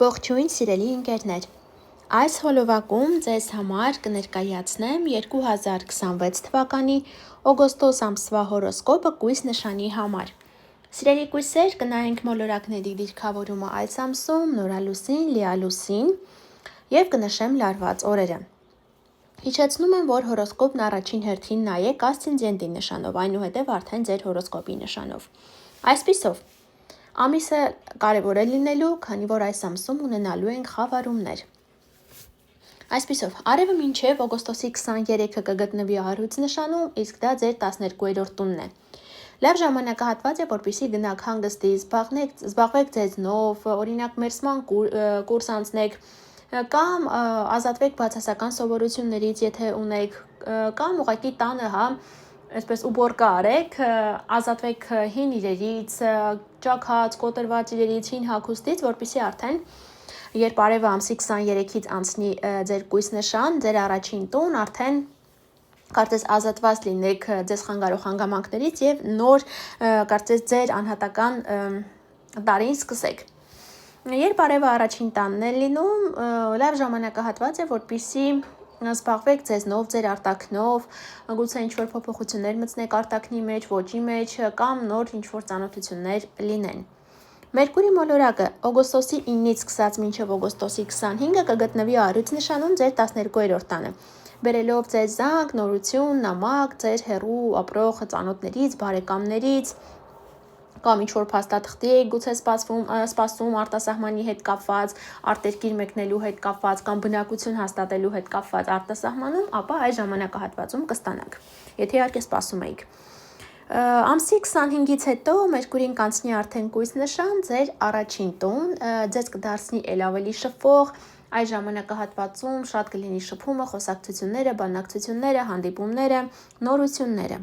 Ողջույն սիրելի ընկերներ, այս հոլովակում ձեզ համար կներկայացնեմ 2026 թվականի օգոստոս ամսվա հորոսկոպը կույս նշանի համար։ Սիրելի կույսեր, կնայենք մոլորակների դիրքավորումը այս ամսում, նորալուսին, լիալուսին և կնշեմ լարված օրերը։ Հիշեցնում եմ, որ հորոսկոպն առաջին հերթին նայեք ասցենդենտի նշանով, այնուհետև արդեն ձեր հորոսկոպի նշանով։ Այսպիսով, ամիսը կարևոր է լինելու, քանի որ այս ամսում ունենալու ենք խավարումներ։ Այսպիսով, արևը մինչև օգոստոսի 23-ը կգտնվի առյուծ նշանում, իսկ դա ձեր 12-րդ տունն է։ Լավ ժամանակահատված է, որպեսզի գնաք հանգստի, զբաղվեք ձեզնով, օրինակ մերսման կուրս անցնեք, կամ ազատվեք բացասական սովորություններից, եթե ունեք, կամ ուղղակի տանը, այսպես ուբորկա արեք, ազատվեք հին իրերից, ճաքած, կոտրված իրերից, հին հագուստից, որպեսզի արդեն երբ արևը ամսի 23-ից անցնի ձեր կույս նշան, ձեր առաջին տուն, արդեն կարծես ազատված լինեք ձեզ խանգարող հանգամանքներից և նոր կարծես ձեր անհատական տարին սկսեք։ Երբ արևը առաջին տանն է լինում, լավ ժամանակահատված է, որպեսզի զբաղվեք ձեզնով, ձեր արտաքնով, գուցե ինչ-որ փոփոխություններ մտցնեք արտաքնի մեջ, ոճի մեջ, կամ նոր ինչ-որ ծանոթություններ լինեն։ Մերկուրի մոլորակը օգոստոսի 9-ից սկսած մինչև օգոստոսի 25-ը կգտնվի առյուծ նշանում ձեր 12-րդ տանը, բերելով ձեզ զանգ, նորություն, նամակ, ձեր հեռու ապրող ծանոթներից, բարեկամներից, կամ ինչ-որ փաստաթղթի եք գուցե սպասում արտասահմանի հետ կապված, արտերկիր մեկնելու հետ կապված, կամ բնակություն հաստատելու հետ կապված արտասահմանում, ապա այս ժամանակահատվածում կստանաք, եթե իհարկե սպասում եք։ Ամսի 25-ից հետո Մերկուրին կանցնի արդեն կույս նշան, ձեր առաջին տուն, ձեզ կդարձնի ել ավելի շփվող, այս ժամանակահատվածում շատ կլինի շփումը, խոսակցությունները, բանակցությունները, հանդիպումները, նորությունները։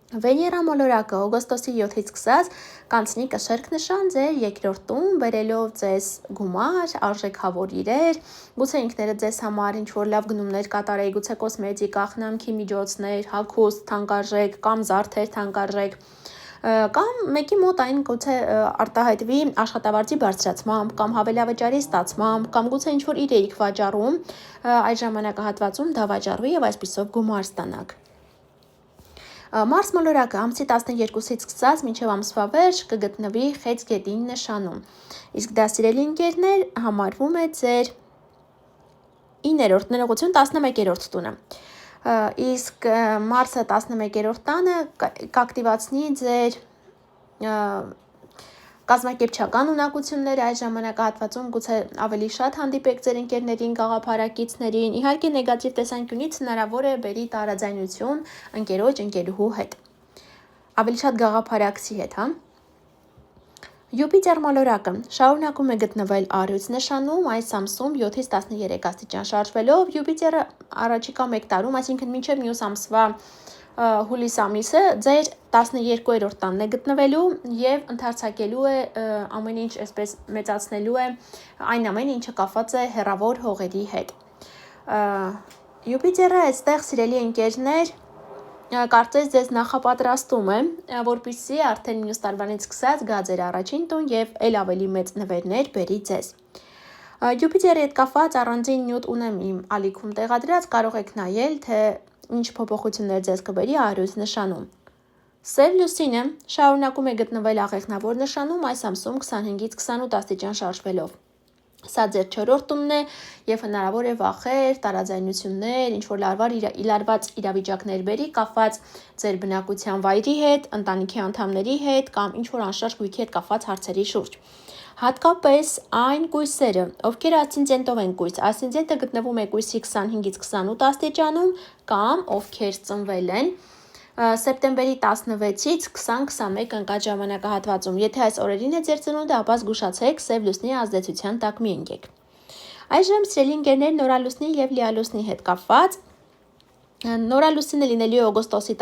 Վեներա մոլորակը օգոստոսի 7-ից սկսած կանցնի կշերք նշան ձեր երկրորդ տուն, բերելով ձեզ գումար, արժեքավոր իրեր, գուցե ինքներդ ձեզ համար ինչ-որ լավ գնումներ կատարեք, գուցե կոսմետիկա, խնամքի միջոցներ, հագուստ թանկարժեք, կամ զարդեր թանկարժեք, կամ մեկի մոտ այն գուցե արտահայտվի աշխատավարձի բարձրացմամբ, կամ հավելավճարի ստացմամբ, կամ գուցե ինչ-որ իրեր եք վաճառում, այս ժամանակահատվածում դա վաճառվի և այսպիսով գումար ստանաք։ Մարս մոլորակը ամսի 12-ից սկսած մինչև ամսվա վերջ կգտնվի խեց գետին նշանում, իսկ դա սիրելի ընկերներ համարվում է ձեր 9-րդ, ներողություն 11-րդ տունը, իսկ Մարսը 11-րդ տանը կակտիվացնի ձեր կազմակերպչական ունակությունները այս ժամանակահատվածում, գուցե ավելի շատ հանդիպեք ձեր ընկերներին, գաղափարակիցներին, իհարկե նեգատիվ տեսանկյունից հնարավոր է բերի տարաձայնություն ընկերոջ, ընկերուհու հետ, ավելի շատ գաղափարակցի հետ, Յուպիտեր մոլորակը շարունակում է գտնվել առյուծ նշանում, այս ամսում 7-ից 13 աստիճան շարժվելով, Յուպիտերը առաջիկա մեկ տարում, այսինքն մինչև մյուս ամսվա հուլիս ամիսը ձեր 12-րդ տանն է գտնվելու և ընդարձակելու է ամեն ինչ, այսպես մեծացնելու է այն ամեն ինչը կապված է հեռավոր հողերի հետ։ Յուպիտերը այստեղ սիրելի ընկերներ կարծես ձեզ նախապատրաստում է, որպեսզի արդեն մյուս տարվանից սկսած գա ձեր առաջին տուն և ել ավելի մեծ նվերներ բերի ձեզ։ Յուպիտերի հետ կապված առանձին նյութ ունեմ իմ ալիքում տեղադրած, կարող եք նայել, թե ինչ փոփոխություններ ձեզ կբերի առյուծ նշանում։ Սև լուսինը շարունակում է գտնվել աղեղնավոր նշանում այս ամսում 25-ից 28 աստիճան շարժվելով։ Սա ձեր 4-րդ տունն է և հնարավոր է վախեր, տարաձայնություններ, ինչ-որ լարված իրավիճակներ բերի կապված ձեր բնակության վայրի հետ, ընտանիքի անդամների հետ կամ ինչ-որ անշարժ գույքի հետ կապված հարցերի շուրջ։ Հատկապես այն կույսերը, ովքեր ասցենդենտով են կույս, ասցենդենտը գտնվում է կույսի 25-ից 28 աստիճանում կամ ովքեր ծնվել են սեպտեմբերի 16-ից 20-21 ընկած ժամանակահատվածում, եթե այս օրերին է ձեր ծնունդը, ապա զգուշացեք, սև լուսնի ազդեցության տակ մի ընկեք։ Այժմ սիրելի ընկերներ նորալուսնի և լիալուսնի հետ կապված Նորալուսինը լինելու է օգոստոսի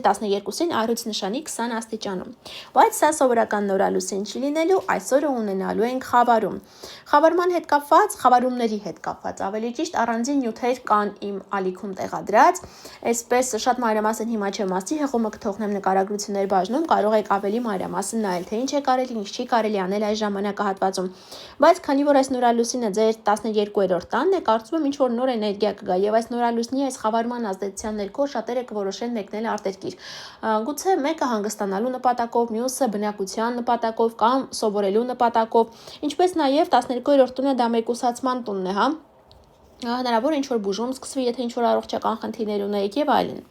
12-ին առյուծ նշանի 20 աստիճանում, բայց սա սովորական նորալուսին չի լինելու, այսօրը ունենալու ենք խավարում։ Խավարումների հետ կապված ավելի ճիշտ առանձին նյութեր կան իմ ալիքում տեղադրած, այսպես շատ մանրամասն հիմա չեմ ասի, հեղումը կթողնեմ նկարագրություններ բաժնում, կարող եք ավելի մանրամասն նայել, թե ինչ է կարելի, ինչ չի կարելի անել այս ժամանակահատվածում։ Բայց քանի որ այս նորալուսինը ձեր 12-րդ տանն է, կարծում եմ ինչ որ նոր էներգիա կգա եւ այս նորալուսնի այս խավարման ազդեցության ներքո շատերը կորոշեն մեկնել արտերկիր։ Գուցե մեկը հանգստանալու նպատակով, մյուսը բնակության նպատակով կամ սովորելու նպատակով, ինչպես նաեւ 12-րդ տունը դա մեկուսացման տունն է, հա։ Հնարավոր է ինչ որ բուժում սկսվի, եթե ինչ որ առողջական խնդիրներ ունեք եւ այլն։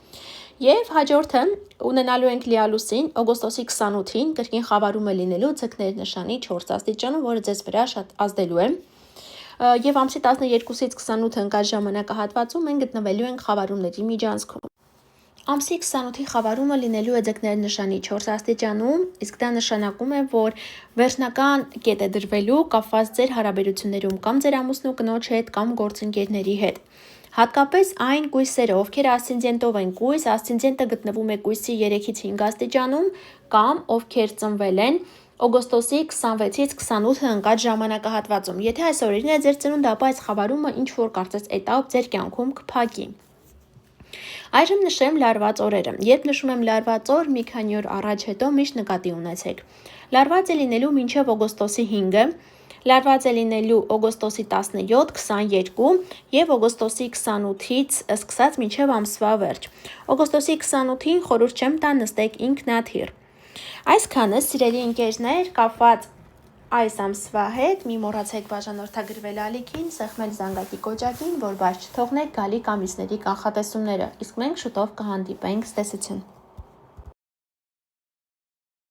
Եվ հաջորդը ունենալու ենք լիալուսին օգոստոսի 28-ին, կրկին խավարում է լինելու ձկներ նշանի 4 աստիճանում, որը ձեզ վրա շատ ազդելու է։ Եվ ամսի 12-ից 28 ընկած ժամանակահատվածում մենք գտնվելու ենք խավարումների միջանցքում։ Ամսի 28-ի խավարումը լինելու է ձկներ նշանի 4 աստիճանում, իսկ դա նշանակում է, որ վերջնական կետ է դրվելու կապված ձեր հարաբերություններում կամ ձեր ամուսնու կնոջ հետ կամ գործընկերների հետ։ Հատկապես այն կույսերը, ովքեր ասցենդենտով են կույս, ասցենդենտը գտնվում է կույսի 3-ից 5 աստիճանում կամ ովքեր ծնվել են օգոստոսի 26-ից 28-ը ընկած ժամանակահատվածում։ Եթե այս օրերին է ձեր ծնունդը, ապա այս խավարումը ինչ որ կարծես էտապ ձեր կյանքում կփակի։ Այժմ նշեմ լարված օրերը։ Երբ նշում եմ լարված օր, մի քանի օր առաջ հետո միշտ նկատի ունեցեք։ Լարված է լինելու մինչև օգոստոսի 5-ը, լարված է լինելու օգոստոսի 17, 22 եւ օգոստոսի 28-ից սկսած մինչև ամսվա վերջ։ Օգոստոսի 28-ին խորհուրդ չեմ տա նստեք ինքնաթիռ։ Այսքանը սիրելի ընկերներ, կապված այս ամսվա հետ, մի մոռացեք բաժանորդագրվել ալիքին, սեղմել զանգակի կոճակին, որ բաց չթողնեք գալիք ամիսների կանխատեսումները, իսկ մենք շուտով կհանդիպենք, ցտեսություն։